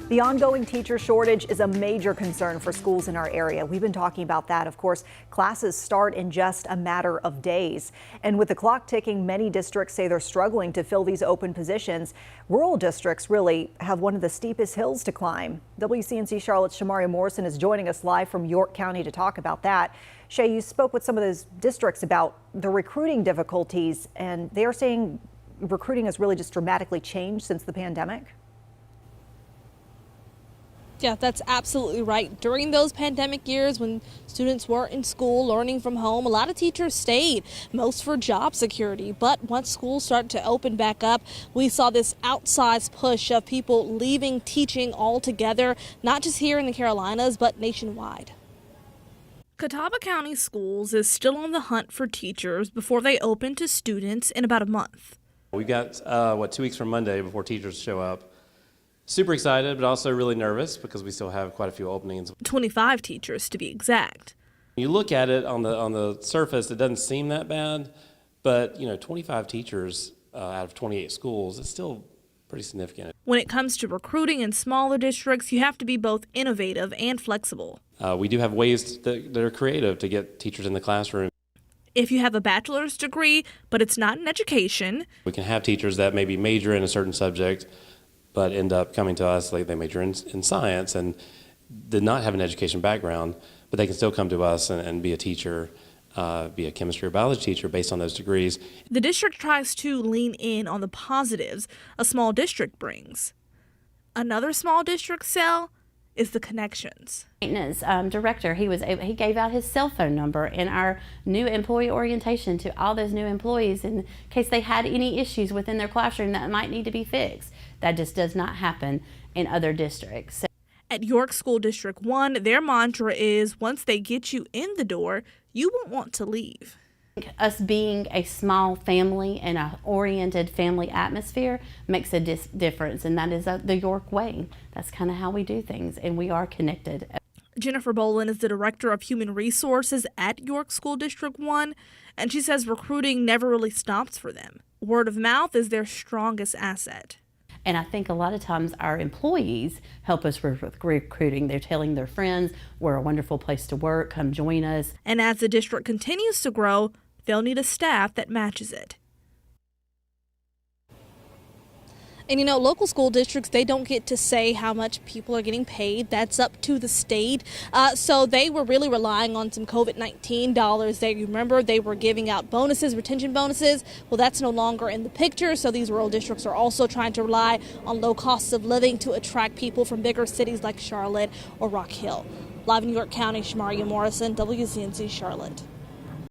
The ongoing teacher shortage is a major concern for schools in our area. We've been talking about that. Of course, classes start in just a matter of days. And with the clock ticking, many districts say they're struggling to fill these open positions. Rural districts really have one of the steepest hills to climb. WCNC Charlotte's Shamaria Morrison is joining us live from York County to talk about that. Shay, you spoke with some of those districts about the recruiting difficulties, and they're saying recruiting has really just dramatically changed since the pandemic. Yeah, that's absolutely right. During those pandemic years when students were in school learning from home, a lot of teachers stayed, most for job security. But once schools started to open back up, we saw this outsized push of people leaving teaching altogether, not just here in the Carolinas, but nationwide. Catawba County Schools is still on the hunt for teachers before they open to students in about a month. We've got, 2 weeks from Monday before teachers show up. Super excited, but also really nervous because we still have quite a few openings. 25 teachers to be exact. You look at it on the surface, it doesn't seem that bad, but 25 teachers out of 28 schools, it's still pretty significant. When it comes to recruiting in smaller districts, you have to be both innovative and flexible. We do have ways that are creative to get teachers in the classroom. If you have a bachelor's degree, but it's not in education, we can have teachers that maybe major in a certain subject, but end up coming to us like they major in science and did not have an education background, but they can still come to us and be a teacher, be a chemistry or biology teacher based on those degrees. The district tries to lean in on the positives a small district brings. Another small district sell is the connections. Maintenance director, he gave out his cell phone number in our new employee orientation to all those new employees in case they had any issues within their classroom that might need to be fixed. That just does not happen in other districts. At York School District 1, their mantra is once they get you in the door, you won't want to leave. Us being a small family and a oriented family atmosphere makes a difference, and that is the York way. That's kind of how we do things, and we are connected. Jennifer Whalen is the Director of Human Resources at York School District 1, and she says recruiting never really stops for them. Word of mouth is their strongest asset. And I think a lot of times our employees help us with recruiting. They're telling their friends, we're a wonderful place to work, come join us. And as the district continues to grow, they'll need a staff that matches it. And local school districts, they don't get to say how much people are getting paid. That's up to the state. So they were really relying on some COVID-19 dollars. They remember they were giving out bonuses, retention bonuses. Well, that's no longer in the picture. So these rural districts are also trying to rely on low costs of living to attract people from bigger cities like Charlotte or Rock Hill. Live in York County, Shamaria Morrison, WCNC Charlotte.